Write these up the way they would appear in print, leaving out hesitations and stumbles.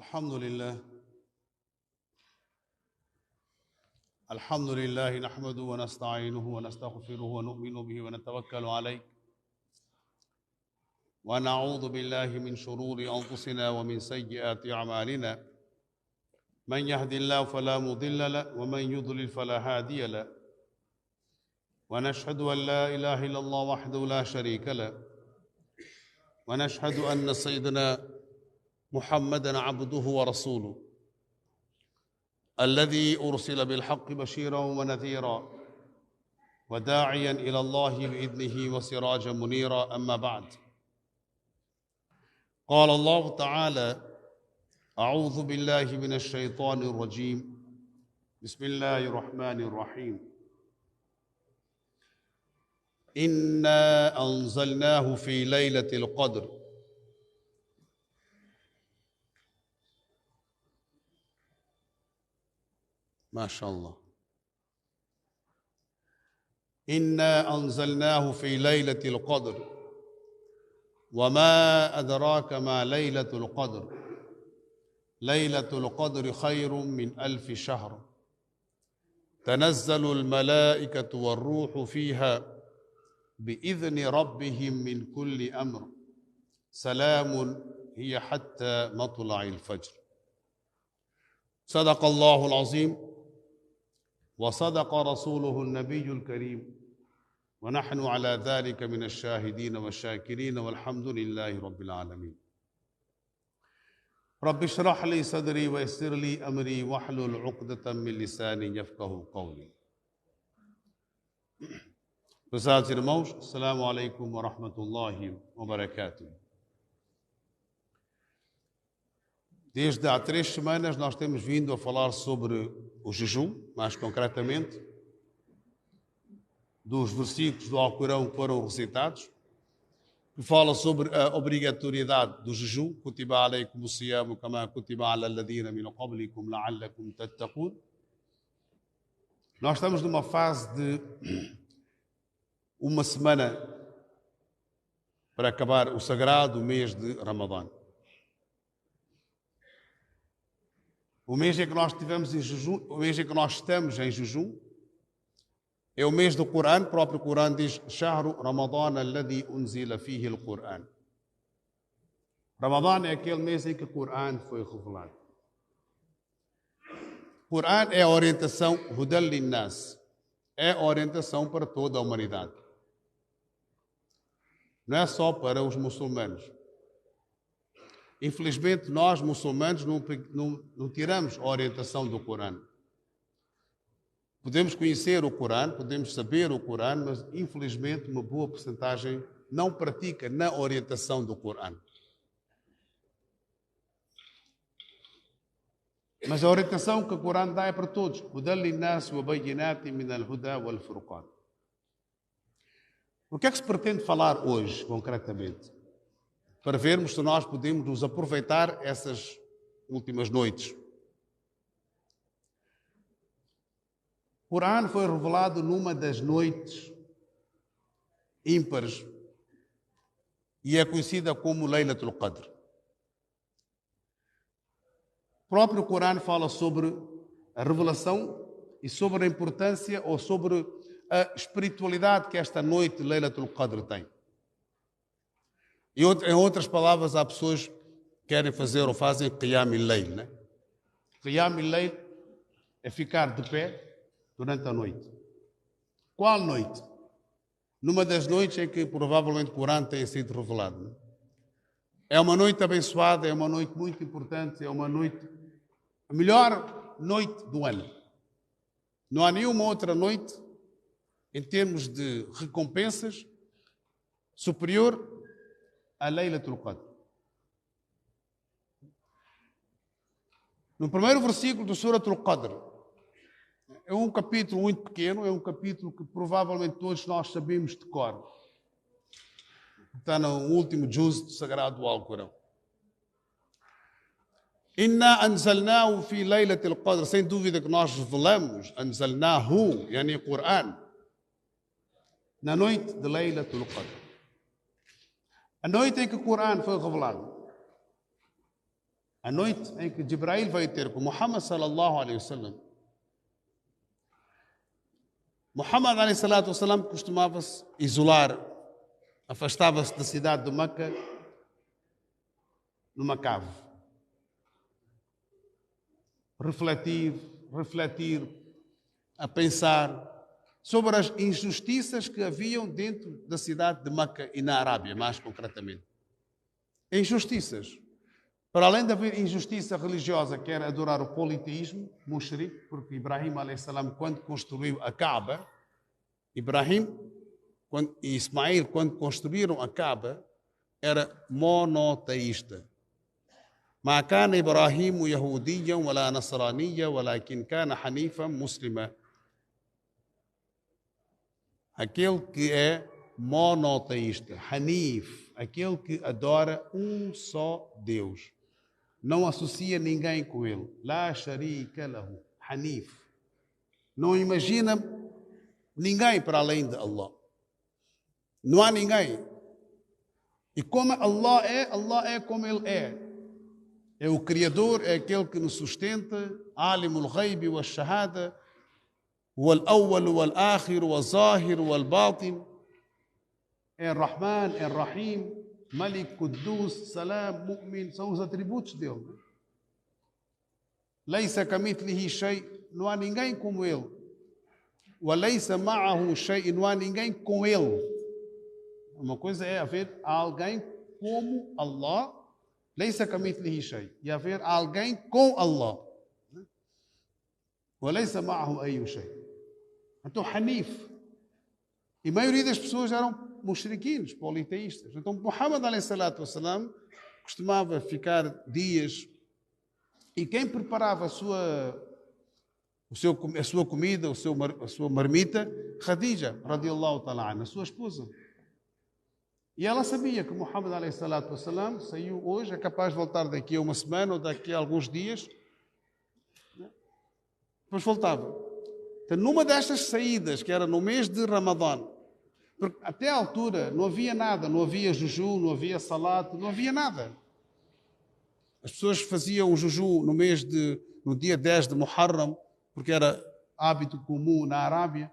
الحمد لله نحمده ونستعينه ونستغفره ونؤمن به ونتوكل عليه ونعوذ بالله من شرور أنفسنا ومن سيئات أعمالنا من يهد الله فلا مضل له ومن يضلل فلا هادي له ونشهد أن لا إله إلا الله وحده لا شريك له ونشهد أن سيدنا محمدا عبده ورسوله الذي أرسل بالحق بشيرا ونذيرا وداعيا إلى الله بإذنه وسراجا منيرا. أما بعد، قال الله تعالى: أعوذ بالله من الشيطان الرجيم، بسم الله الرحمن الرحيم. إنا أنزلناه في ليلة القدر ما شاء الله. إنا أنزلناه في ليلة القدر وما أدراك ما ليلة القدر ليلة القدر خير من 1000 شهر تنزل الملائكة والروح فيها بإذن ربهم من كل أمر سلام هي حتى مطلع الفجر. صدق الله العظيم وصدق رسوله النبي الكريم ونحن على ذلك من الشاهدين والشاكرين والحمد لله رب العالمين. رب اشرح لي صدري ويسر لي أمري واحلل عقدة من لساني يفقهوا قولي. Pesados irmãos, assalamu alaikum wa rahmatullahi wa barakatuh. Desde há 3 semanas nós temos vindo a falar sobre o jejum, mais concretamente, dos versículos do Alcorão que foram recitados, que fala sobre a obrigatoriedade do jejum, kutiba alaykum as-siyamu kama kutiba ala alladhina min qablikum la'allakum tattaqun. Nós estamos numa fase de uma semana para acabar o sagrado mês de Ramadã. O mês em que nós estivemos em jejum, o mês em que nós estamos em jejum, é o mês do Corão. O próprio Corão diz: Shahru Ramadana alladhi unzila fihi al-Quran. Ramadã é aquele mês em que o Corão foi revelado. O Corão é a orientação Hudal lin-nas, é a orientação para toda a humanidade. Não é só para os muçulmanos. Infelizmente, nós, muçulmanos, não tiramos a orientação do Corão. Podemos conhecer o Corão, podemos saber o Corão, mas, infelizmente, uma boa porcentagem não pratica na orientação do Corão. Mas a orientação que o Corão dá é para todos. Hudal lin-nas wa bayyinatin min al-huda wal-furqan. O que é que se pretende falar hoje, concretamente? Para vermos se nós podemos nos aproveitar essas últimas noites. O Corão foi revelado numa das noites ímpares e é conhecida como Laylatul Qadr. O próprio Corão fala sobre a revelação e sobre a importância ou sobre a espiritualidade que esta noite Laylatul Qadr tem. E em outras palavras, há pessoas que querem fazer ou fazem Qiyam al-Layl, né? Qiyam al-Layl é ficar de pé durante a noite. Qual noite? Numa das noites em que provavelmente o Corão tenha sido revelado. Né? É uma noite abençoada, é uma noite muito importante, é uma noite, a melhor noite do ano. Não há nenhuma outra noite, em termos de recompensas, superior a Laylatul Qadr. No primeiro versículo do Suratul Qadr, é um capítulo muito pequeno, é um capítulo que provavelmente todos nós sabemos de cor. Está no último juz do Sagrado Alcorão. Inna anzalnahu fi Laylatul Qadr. Sem dúvida que nós revelamos, anzalnahu, yani Qur'an, na noite de Laylatul Qadr. A noite em que o Corão foi revelado. A noite em que Jibrail veio ter com Muhammad sallallahu alaihi wasallam. Muhammad alaihi salatu wasallam costumava-se isolar, afastava-se da cidade de Meca numa cave. Refletir, a pensar sobre as injustiças que haviam dentro da cidade de Meca e na Arábia, mais concretamente. Injustiças. Para além de haver injustiça religiosa, que era adorar o politeísmo, mushrik, porque Ibrahim a.s., quando construiu a Kaaba, e Ismail, quando construíram a Kaaba, era monoteísta. ما كان إبراهيم يهوديا ولا نصرانيا ولكن كان حنيفا مسلما. Aquele que é monoteísta, Hanif, aquele que adora um só Deus. Não associa ninguém com ele. La sharika lahu, Hanif. Não imagina ninguém para além de Allah. Não há ninguém. E como Allah é como Ele é. É o Criador, é aquele que nos sustenta, Alimul Ghaibi wa Shahada, wal Awwal wal Akhir wal Zahir wal Batin. É Rahman, é Rahim, Malik, Quddus, Salam, Mu'min, são os atributos dele. Laysa kamithlihi shay, não há ninguém como ele. Wa laysa ma'ahu shay, não há ninguém com ele. Uma coisa é haver alguém como Allah, laysa kamithlihi shay, e haver alguém com Allah. Wa laysa ma'ahu ayyu shay. Então, Hanif. E a maioria das pessoas eram mushriquins, politeístas. Então, Muhammad a.s. costumava ficar dias, e quem preparava a sua comida, a sua marmita, Khadija, radiallahu ta'ala anha, a sua esposa. E ela sabia que Muhammad a.s. saiu hoje, é capaz de voltar daqui a uma semana ou daqui a alguns dias. Depois voltava. Então, numa destas saídas, que era no mês de Ramadã, porque até a altura não havia nada, não havia juju, não havia salat, não havia nada. As pessoas faziam o juju no dia 10 de Muharram, porque era hábito comum na Arábia,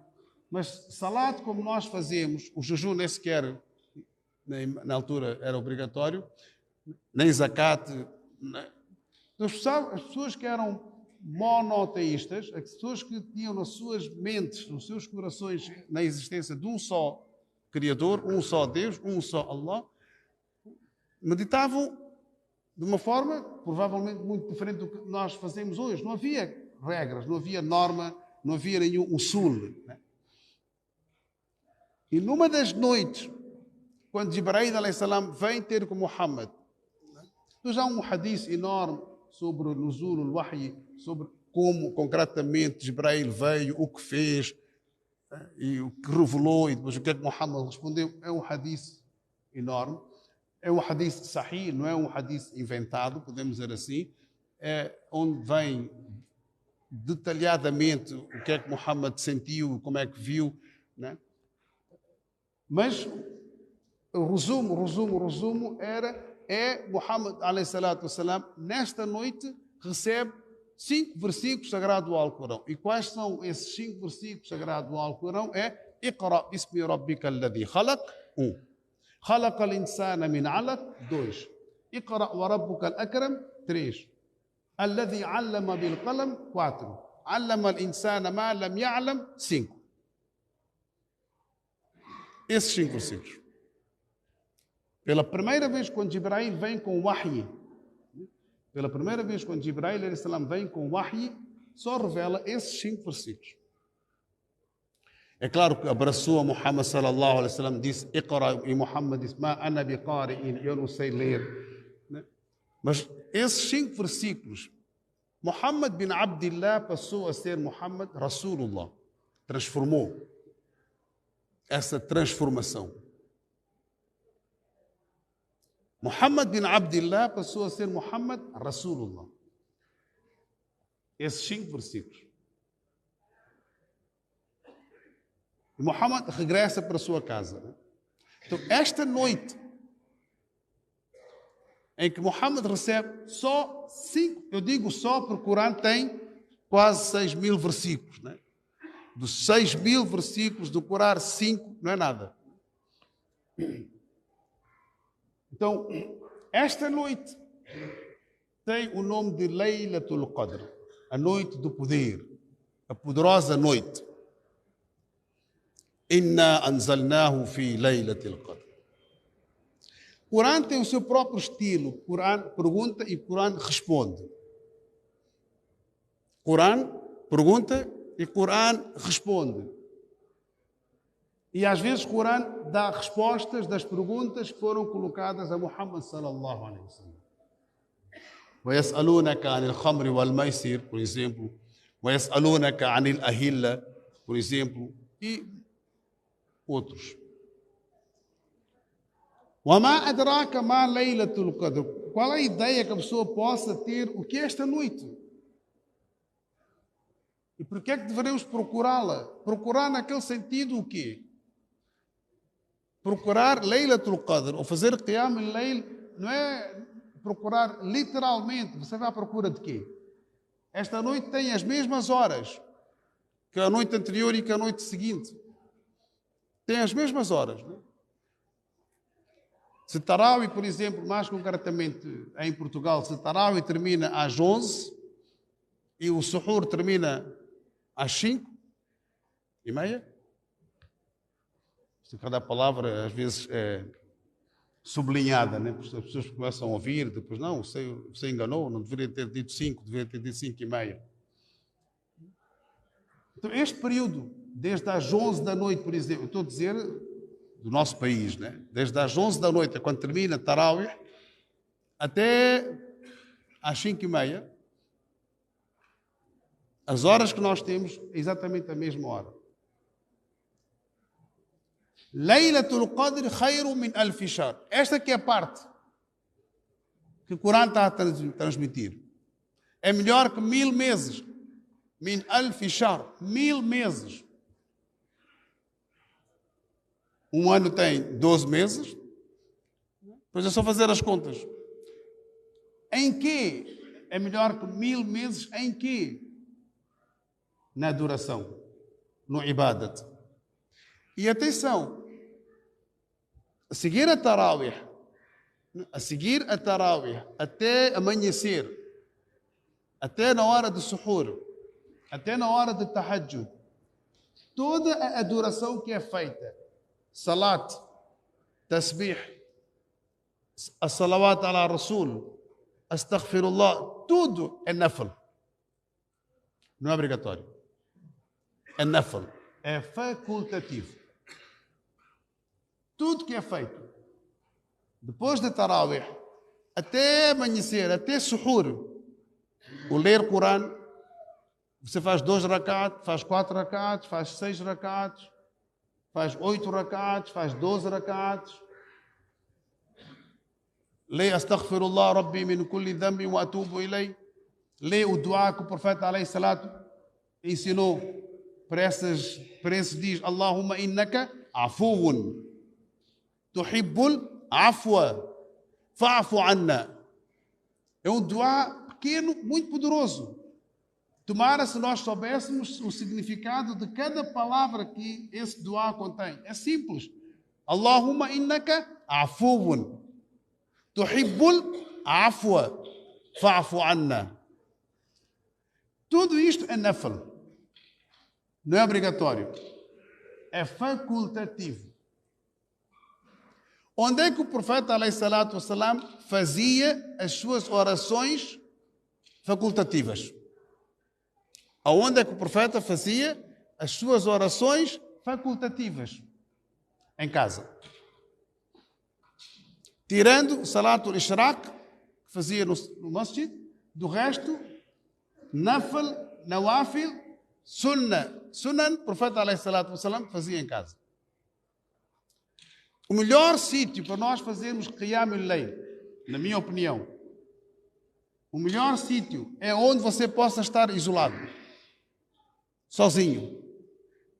mas salat como nós fazemos, o juju nem sequer, na altura era obrigatório, nem zakat. As pessoas que eram monoteístas, as pessoas que tinham nas suas mentes, nos seus corações, na existência de um só Criador, um só Deus, um só Allah, meditavam de uma forma provavelmente muito diferente do que nós fazemos hoje. Não havia regras, não havia norma, não havia nenhum usul. Né? E numa das noites, quando Jibrail a.s. vem ter com Muhammad, então já há um hadith enorme sobre o nuzul, o wahy, sobre como concretamente Jibrail veio, o que fez, e o que revelou, e depois o que é que Muhammad respondeu. É um hadith enorme. É um hadith sahih, não é um hadith inventado, podemos dizer assim. É onde vem detalhadamente o que é que Muhammad sentiu, como é que viu. Né? Mas o resumo é Muhammad a.s. nesta noite recebe 5 versículos sagrados do Alcorão. E quais são esses 5 versículos sagrados do Alcorão? É Iqra bismi rabbika alladhi khalaq, 1. Khalaqa al-insana min 'alaq, 2. Iqra wa rabbuka al-akram, 3. Alladhi 'allama bil qalam, 4. 'Allama al-insana ma lam ya'lam, 5. Esses 5 versículos. Pela primeira vez, quando Jibrail vem com o wahy, vem com o wahy, só revela esses 5 versículos. É claro que abraçou a Muhammad sallallahu alaihi wasallam, disse Iqra, e Muhammad disse Ma ana biqari'in, eu não sei ler. Mas esses 5 versículos, Muhammad bin Abdillah passou a ser Muhammad Rasulullah. Transformou essa transformação. Muhammad bin Abdillah passou a ser Muhammad Rasulullah. Esses 5 versículos. E Muhammad regressa para a sua casa. Então, esta noite em que Muhammad recebe só 5, eu digo só porque o Corão tem quase 6.000 versículos, né? Dos 6.000 versículos do Corão, 5 não é nada. Então, esta noite tem o nome de Laylatul Qadr, a noite do poder, a poderosa noite. Inna anzalnahu fi Laylatul Qadr. O Corão tem o seu próprio estilo. O Corão pergunta e o Corão responde. O Corão pergunta e o Corão responde. E às vezes o Corão dá respostas das perguntas que foram colocadas a Muhammad sallallahu alaihi wasallam. وَيَسْأَلُونَكَ عَنِ الْخَمْرِ وَالْمَيْسِرِ, por exemplo. وَيَسْأَلُونَكَ عَنِ الْأَهِلَّةِ, por exemplo. E outros. وَمَا أَدْرَاكَ مَا لَيْلَةُ الْقَدْرِ. Qual é a ideia que a pessoa possa ter o que é esta noite? E por que é que devemos procurá-la? Procurar naquele sentido o quê? Procurar Laylatul Qadr, ou fazer Qiyam al-Layl, não é procurar literalmente. Você vai à procura de quê? Esta noite tem as mesmas horas que a noite anterior e que a noite seguinte. Tem as mesmas horas, não é? Se Tarawih, por exemplo, mais concretamente em Portugal, se Tarawih termina às 11 e o Suhur termina às 5:30, cada palavra às vezes é sublinhada, né? As pessoas começam a ouvir, depois não, você enganou, não deveria ter dito 5, deveria ter dito 5:30. Então este período, desde às 11 da noite, por exemplo, eu estou a dizer do nosso país, né? Desde às 11 da noite, quando termina Tarawih, até às 5:30, as horas que nós temos é exatamente a mesma hora. Laylatul Qadr khayru min alf shahr. Esta que é a parte que o Corão está a transmitir. É melhor que 1000 meses. Min alf shahr. 1000 meses. Um ano tem 12 meses. Depois é só fazer as contas. Em que é melhor que 1000 meses? Em que? Na duração. No ibadat. E atenção, a seguir a Tarawih até amanhecer, até na hora do Suhur, até na hora do Tahajjud, toda a adoração que é feita, Salat, Tasbih, As-Salawat ala Rasul, Astaghfirullah, tudo é nafl. Não é obrigatório. É nafl. É facultativo. Tudo que é feito depois de Tarawih, até amanhecer, até Suhur, o ler Corão, você faz 2 rakats, faz 4 rakats, faz 6 rakats, faz 8 rakats, faz 12 rakats. Lê Astaghfirullah Rabbi min kulli dhanbi wa atubu ilay. Lê o dua que o profeta alayhi salatu ensinou para esses dias. Allahumma innaka afuun tuhibbul afwa fa'fu anna. É um dua pequeno, muito poderoso. Tomara se nós soubéssemos o significado de cada palavra que esse dua contém. É simples. Allahumma innaka afuun tuhibbul afwa fa'fu anna. Tudo isto é nafl. Não é obrigatório. É facultativo. Onde é que o profeta alayhi salatu wassalam fazia as suas orações facultativas? Aonde é que o profeta fazia as suas orações facultativas? Em casa. Tirando o salatul ishraq, que fazia no masjid, do resto, nafl, nawafil, sunan, o profeta alayhi salatu wassalam fazia em casa. O melhor sítio para nós fazermos Qiyam al-Layl, na minha opinião, o melhor sítio é onde você possa estar isolado, sozinho,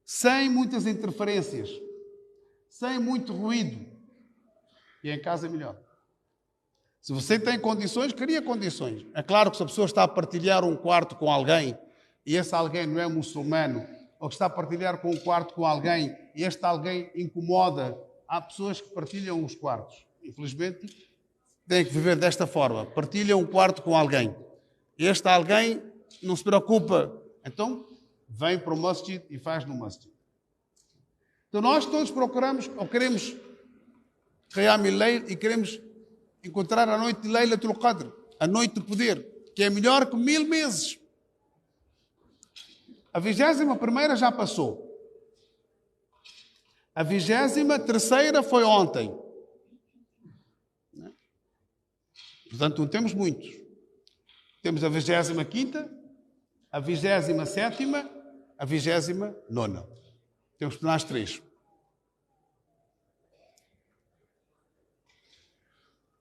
sem muitas interferências, sem muito ruído. E em casa é melhor. Se você tem condições, cria condições. É claro que se a pessoa está a partilhar um quarto com alguém e esse alguém não é muçulmano, ou que está a partilhar com um quarto com alguém e este alguém incomoda, há pessoas que partilham os quartos. Infelizmente, têm que viver desta forma. Partilham um quarto com alguém. Este alguém não se preocupa. Então, vem para o masjid e faz no masjid. Então, nós todos procuramos, ou queremos Qiyam al-Layl e queremos encontrar a noite de Laylatul Qadr, a noite do poder, que é melhor que 1000 meses. A 21ª já passou. A 23ª foi ontem. Portanto, não temos muitos. Temos a 25ª, a 27ª, a 29ª. Temos que tornar as 3.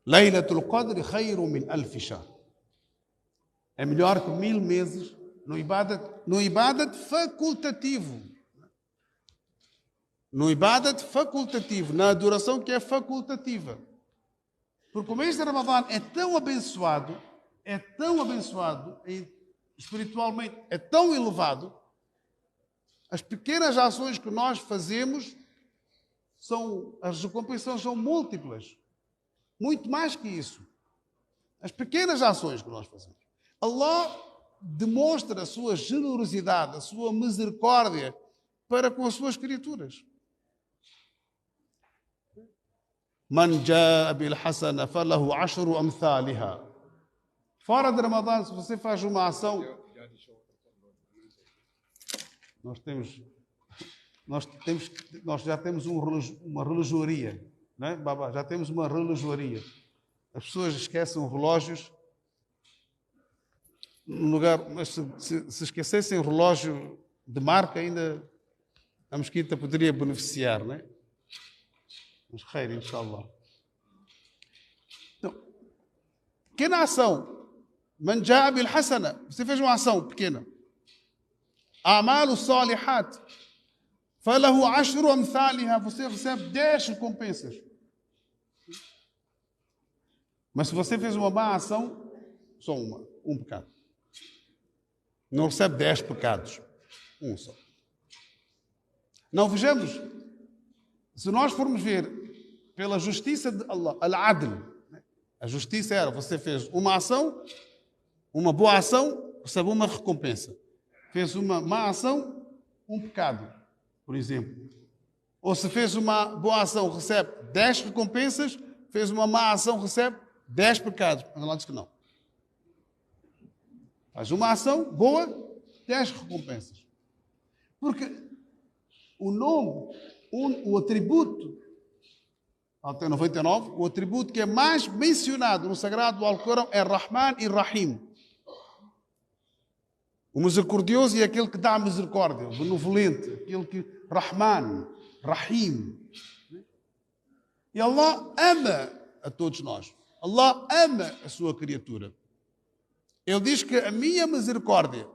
Laylatul Qadr khayru min alf shahr. É melhor que 1000 meses no ibadat facultativo. No ibadat facultativo, na adoração que é facultativa. Porque o mês de Ramadã é tão abençoado, espiritualmente é tão elevado, as pequenas ações que nós fazemos, as recompensas são múltiplas. Muito mais que isso. As pequenas ações que nós fazemos. Allah demonstra a sua generosidade, a sua misericórdia para com as suas criaturas. Man jaa bil hasana falahu 10 amthaliha. Fora de Ramadã, se você faz uma ação, nós já temos uma relojoaria, não é, Baba? Já temos uma relojoaria. As pessoas esquecem relógios no lugar, mas se esquecessem o relógio de marca, ainda a mesquita poderia beneficiar, não é? Mas khair, inshallah. Então, pequena ação. Man jaa bil hasana. Você fez uma ação pequena. A'malu salihat. Falahu 10 amthaliha. Você recebe 10 recompensas. Mas se você fez uma má ação, só um pecado. Não recebe 10 pecados. Um só. Não, vejamos. Se nós formos ver pela justiça de Allah, al-adl, a justiça era, você fez uma ação, uma boa ação, recebe uma recompensa. Fez uma má ação, um pecado, por exemplo. Ou se fez uma boa ação, recebe 10 recompensas, fez uma má ação, recebe 10 pecados. Mas Allah diz que não. Faz uma ação boa, 10 recompensas. Porque o nome, o atributo, até 99, o atributo que é mais mencionado no Sagrado Alcorão é Rahman e Rahim. O misericordioso é aquele que dá a misericórdia, o benevolente, aquele que Rahman, Rahim. E Allah ama a todos nós. Allah ama a sua criatura. Ele diz que a minha misericórdia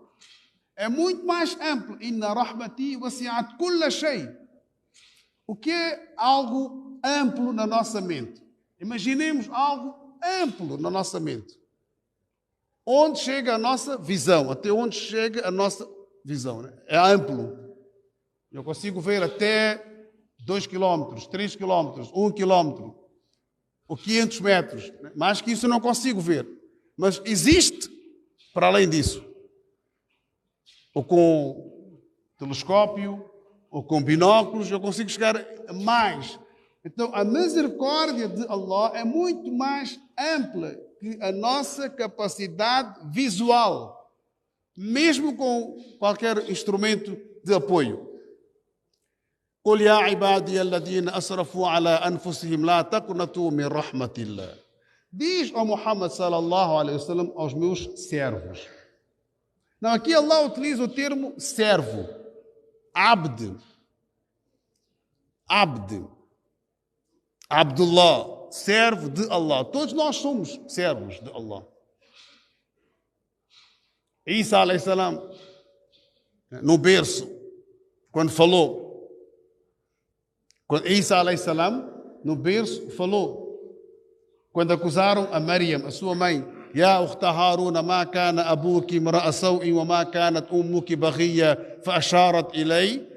é muito mais ampla. Inna rahmati wasi'at kulla shay. O que é algo amplo na nossa mente? Imaginemos algo amplo na nossa mente. Onde chega a nossa visão? Até onde chega a nossa visão? Né? É amplo. Eu consigo ver até 2 quilómetros, 3 quilómetros, 1 quilómetro, ou 500 metros. Mais que isso eu não consigo ver. Mas existe para além disso. Ou com telescópio, ou com binóculos, eu consigo chegar a mais. Então, a misericórdia de Allah é muito mais ampla que a nossa capacidade visual, mesmo com qualquer instrumento de apoio. قل يا عبادي الذين أسرفوا على أنفسهم لا تقنطوا من رحمة الله. Diz ao Muhammad sallallahu alaihi wasallam aos meus servos. Não, aqui Allah utiliza o termo servo. Abd. Abd. Abdullah. Servo de Allah. Todos nós somos servos de Allah. Isa alaihi salam, no berço, quando falou, Isa alaihi salam, no berço, falou, Quando acusaram a Maryam, a sua mãe, Ya ukhta Haruna, ma kana abuki imra'a saw'in wa ma kanat ummuki baghiya, fa asharat ilay,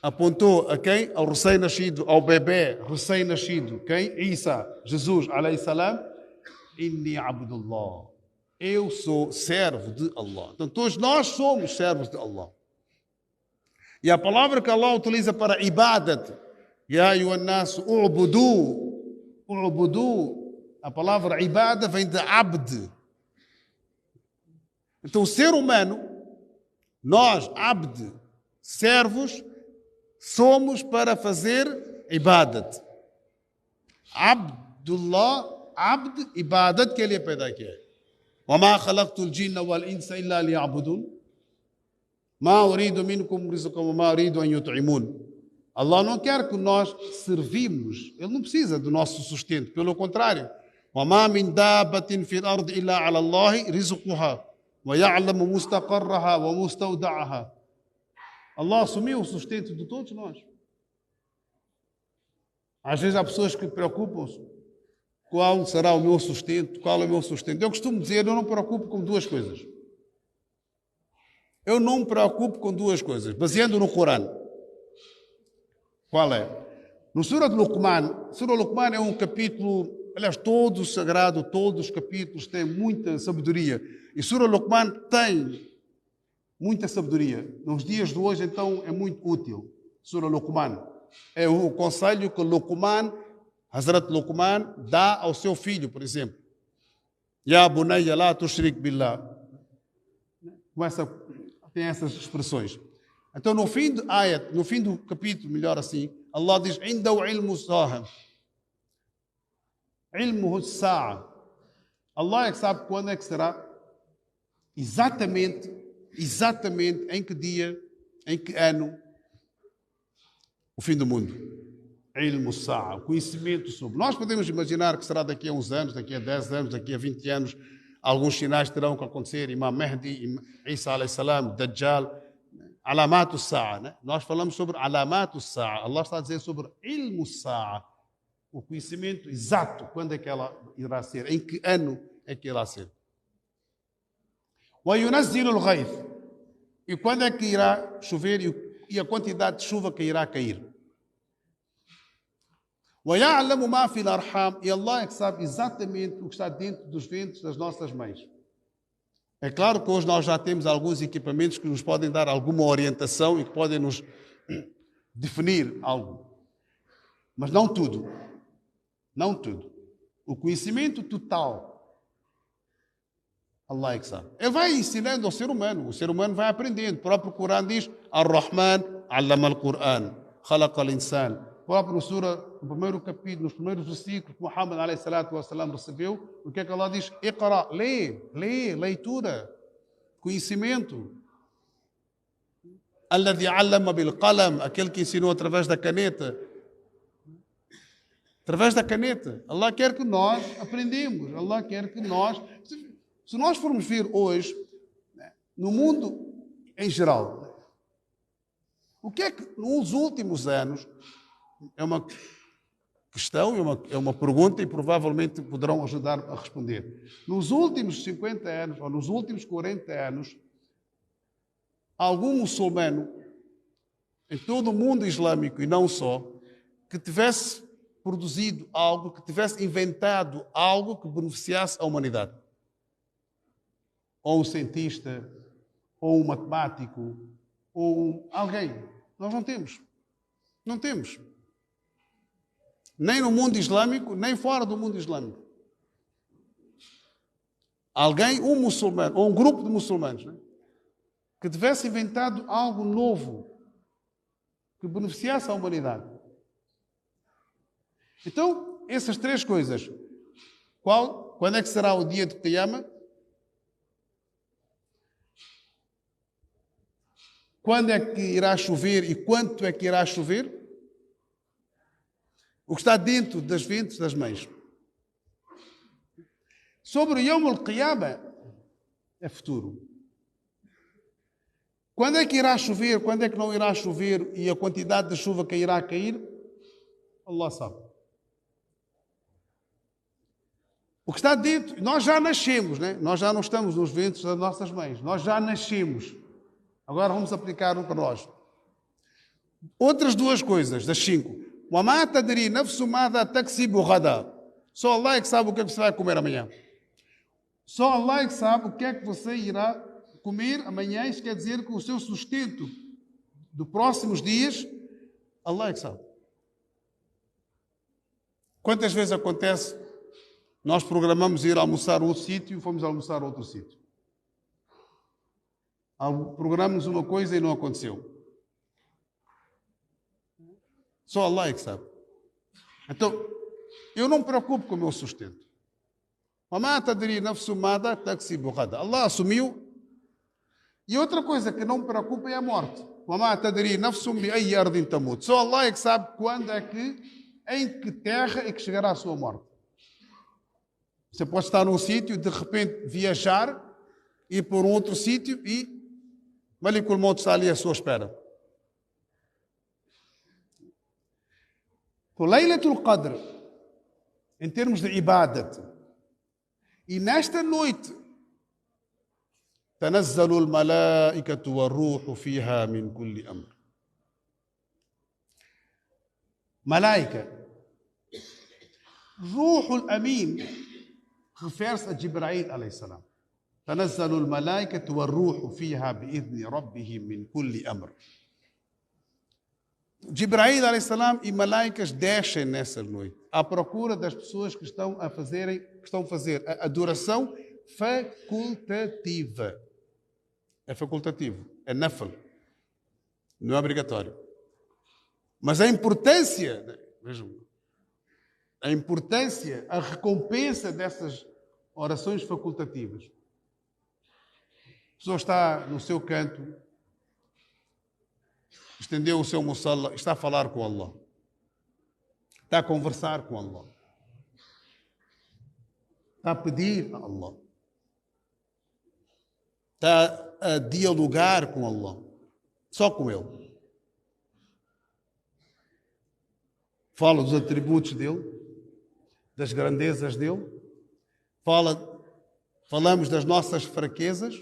apontou a quem? Ao recém-nascido, ao bebê recém-nascido. Quem? Isa, Jesus, alayhi salam. Inni abdullah. Eu sou servo de Allah. Então, todos nós somos servos de Allah. E a palavra que Allah utiliza para ibadat, Ya ayyuhan nas, u'budu. A palavra ibada vem de abd. Então, o ser humano, nós, abd, servos, somos para fazer ibadat. Abdullah, abd, ibadat के लिए पैदा किया है. وما خلقت الجن والإنس إلا ليعبدون ما أريد منكم رزقا وما أريد أن يطعمون. Allah não quer que nós servimos. Ele não precisa do nosso sustento. Pelo contrário. وما من دابة في الأرض إلا على الله رزقها ويعلم مستقرها ومستودعها. Allah assumiu o sustento de todos nós. Às vezes há pessoas que preocupam-se. Qual será o meu sustento? Qual é o meu sustento? Eu costumo dizer, eu não me preocupo com duas coisas. Eu não me preocupo com duas coisas, baseando no Corão. Qual é? No Surah Luqman, Surah Luqman é um capítulo, aliás, todo sagrado, todos os capítulos têm muita sabedoria. E Surah Luqman tem muita sabedoria. Nos dias de hoje, então, é muito útil. Surah Luqman. É o conselho que Luqman, Hazrat Luqman, dá ao seu filho, por exemplo. Ya bunayya la tushrik billah. Tem essas expressões. Então, no fim do ayat, no fim do capítulo, melhor assim, Allah diz: Indahu ilmu sa'a. Ilmuhu sa'a. Allah é que sabe quando é que será exatamente em que dia, em que ano, o fim do mundo. Ilmu sa'a, o conhecimento sobre. Nós podemos imaginar que será daqui a uns anos, daqui a 10 anos, daqui a 20 anos, alguns sinais terão que acontecer. Imam Mahdi, Isa alayhi salam, Dajjal, Alamatu sa'a, né? Nós falamos sobre Alamatu sa'a. Allah está a dizer sobre Ilmu sa'a, o conhecimento exato, quando é que ela irá ser, em que ano é que irá ser. Wa yunazzilu al-ghayth, e quando é que irá chover e a quantidade de chuva que irá cair. Wa ya'lamu ma fil arham, e Allah é que sabe exatamente o que está dentro dos ventres das nossas mães. É claro que hoje nós já temos alguns equipamentos que nos podem dar alguma orientação e que podem nos definir algo. Mas não tudo. Não tudo. O conhecimento total, Allah é que sabe. Ele vai ensinando ao ser humano. O ser humano vai aprendendo. O próprio Corão diz: Ar-Rahman allama al-Quran, khalaqa al-insan. O próprio Surah, no primeiro capítulo, nos primeiros versículos que Muhammad alayhi salatu wa salam recebeu, o que é que Allah diz? Iqra, lê, leitura, conhecimento. Alladhi allama bil qalam, aquele que ensinou através da caneta. Através da caneta. Allah quer que nós aprendemos. Allah quer que nós... Se nós formos ver hoje, no mundo em geral, o que é que nos últimos anos... É uma questão, é uma pergunta e provavelmente poderão ajudar a responder. Nos últimos 50 anos, ou nos últimos 40 anos, algum muçulmano, em todo o mundo islâmico e não só, que tivesse produzido algo, que tivesse inventado algo que beneficiasse a humanidade. Ou um cientista, ou um matemático, ou alguém. Nós não temos. Não temos. Nem no mundo islâmico, nem fora do mundo islâmico. Alguém, um muçulmano, ou um grupo de muçulmanos, né, que tivesse inventado algo novo, que beneficiasse a humanidade. Então, essas três coisas. Quando é que será o dia de Qiyamah? Quando é que irá chover e quanto é que irá chover? O que está dentro das ventres das mães. Sobre o Yawm al-Qiyamah, é futuro. Quando é que irá chover, quando é que não irá chover e a quantidade de chuva que irá cair, Allah sabe. O que está dito, nós já nascemos, né? Nós já não estamos nos ventres das nossas mães, nós já nascemos. Agora vamos aplicar um para nós. Outras duas coisas, das 5. وَمَا تَدْرِي نَفْسُ مَاذَا تَكْسِبُ غَدًا. Só Allah é que sabe o que é que você vai comer amanhã. Só Allah é que sabe o que é que você irá comer amanhã. Isso quer dizer que o seu sustento dos próximos dias, Allah é que sabe. Quantas vezes acontece, nós programamos ir almoçar a um sítio e fomos almoçar a outro sítio. Programamos uma coisa e não aconteceu. Só Allah é que sabe. Então, eu não me preocupo com o meu sustento. Allah assumiu. E outra coisa que não me preocupa é a morte. Só Allah é que sabe quando é que, em que terra é que chegará a sua morte. Você pode estar num sítio e de repente viajar, ir para um outro sítio e Malikul Maut está ali à sua espera. O Laylatul Qadr, em termos de ibadat, e nesta noite, تنزل الملائكة والروح فيها من كل أمر. Malaika, Ruhul Amin, refere-se a Jibreel alayhi salam. تنزل الملائكة والروح فيها بإذن ربهم من كل أمر. Jibreel alayhi salam e malaicas descem nessa noite à procura das pessoas que estão a fazer a adoração facultativa. É facultativo, é nafl, não é obrigatório. Mas a importância, vejam, a recompensa dessas orações facultativas. A pessoa está no seu canto, estendeu o seu musalla, está a falar com Allah, está a conversar com Allah, está a pedir a Allah, está a dialogar com Allah, só com Ele. Fala dos atributos dele, das grandezas dele, falamos das nossas fraquezas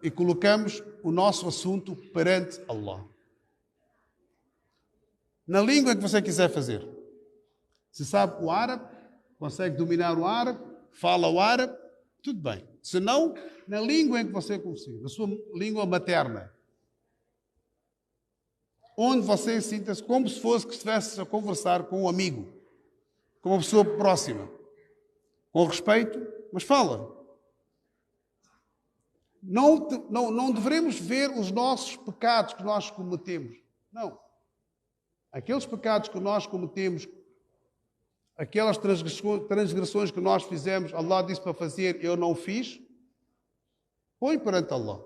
e colocamos o nosso assunto perante Allah. Na língua que você quiser fazer. Se sabe o árabe, consegue dominar o árabe, fala o árabe, tudo bem. Se não, na língua em que você conseguir, na sua língua materna. Onde você sinta-se como se fosse que estivesse a conversar com um amigo, com uma pessoa próxima. Com respeito, mas fala. Não devemos ver os nossos pecados que nós cometemos. Não. Aqueles pecados que nós cometemos, aquelas transgressões que nós fizemos, Allah disse para fazer, eu não fiz, põe perante Allah.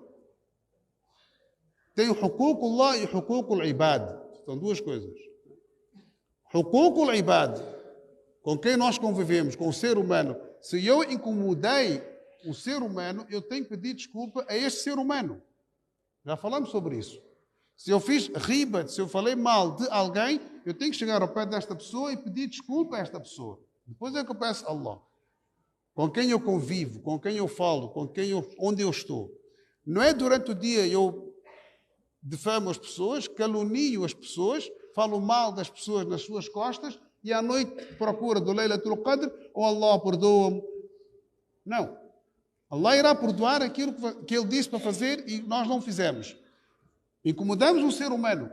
Tem o huququllah e o huququl ibad. São duas coisas. Huququl ibad, com quem nós convivemos, com o ser humano. Se eu incomodei o ser humano, eu tenho que pedir desculpa a este ser humano. Já falamos sobre isso. Se eu fiz riba, se eu falei mal de alguém, eu tenho que chegar ao pé desta pessoa e pedir desculpa a esta pessoa. Depois é que eu peço a Allah. Com quem eu convivo, com quem eu falo, onde eu estou. Não é durante o dia eu difamo as pessoas, calunio as pessoas, falo mal das pessoas nas suas costas e à noite procura do Laylatul Qadr ou Allah perdoa-me. Não. Allah irá perdoar aquilo que Ele disse para fazer e nós não fizemos. Incomodamos um ser humano.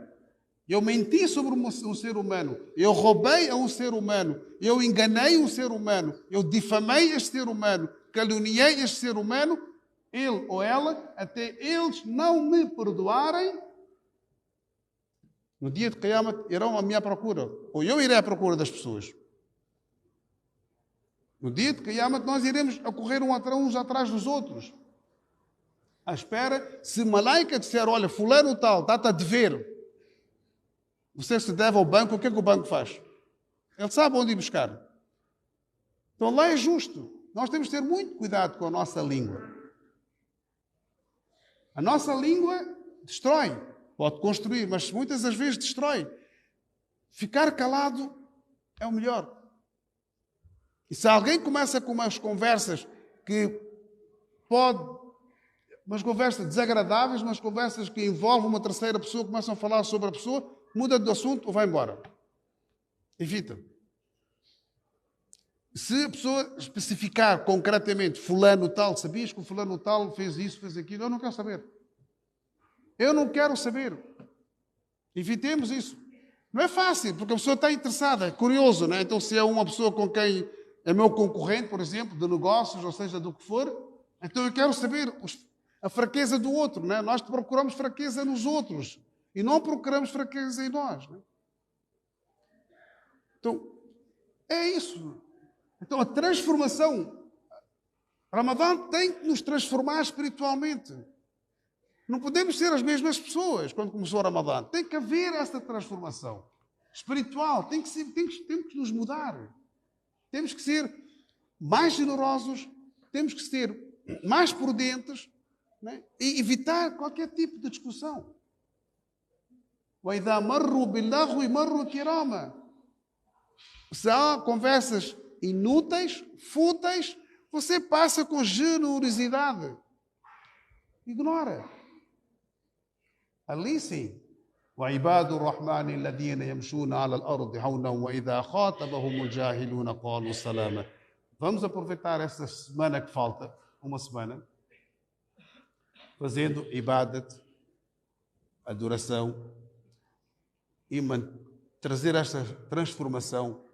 Eu menti sobre um ser humano. Eu roubei a um ser humano. Eu enganei um ser humano. Eu difamei este ser humano. Caluniei este ser humano. Ele ou ela, até eles não me perdoarem, no dia de Qiyamah irão à minha procura. Ou eu irei à procura das pessoas. No dia de Qiyamah nós iremos a correr uns atrás dos outros. À espera, se malaika disser, olha, fulano tal, está-te a dever. Você se deve ao banco, o que é que o banco faz? Ele sabe onde ir buscar. Então lá é justo. Nós temos de ter muito cuidado com a nossa língua. A nossa língua destrói, pode construir, mas muitas das vezes destrói. Ficar calado é o melhor. E se alguém começa com umas conversas umas conversas desagradáveis, umas conversas que envolvem uma terceira pessoa, começam a falar sobre a pessoa, muda de assunto ou vai embora. Evita. Se a pessoa especificar concretamente, fulano tal, sabias que o fulano tal fez isso, fez aquilo, eu não quero saber. Eu não quero saber. Evitemos isso. Não é fácil, porque a pessoa está interessada, é curioso, não é? Então, se é uma pessoa com quem é meu concorrente, por exemplo, de negócios, ou seja, do que for, então eu quero saber a fraqueza do outro, não é? Nós procuramos fraqueza nos outros e não procuramos fraqueza em nós, não é? Então, é isso. Então, a transformação, Ramadã tem que nos transformar espiritualmente. Não podemos ser as mesmas pessoas quando começou o Ramadã. Tem que haver essa transformação espiritual. Temos que nos mudar. Temos que ser mais generosos. Temos que ser mais prudentes, né? E evitar qualquer tipo de discussão. وَإِذَا مَرُّوا بِاللَّغْوِ مَرُّوا كِرَامًا. Se há conversas inúteis, fúteis, você passa com generosidade. Ignora. Ali sim. وعباد الرحمن الذين يمشون على الأرض هونا وإذا خاطبهم الجاهلون قالوا سلاما. Vamos aproveitar esta semana que falta, uma semana, fazendo ibadat, adoração, e trazer esta transformação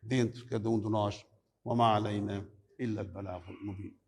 dentro de cada um de nós. وما علينا إلا البلاغ المبين.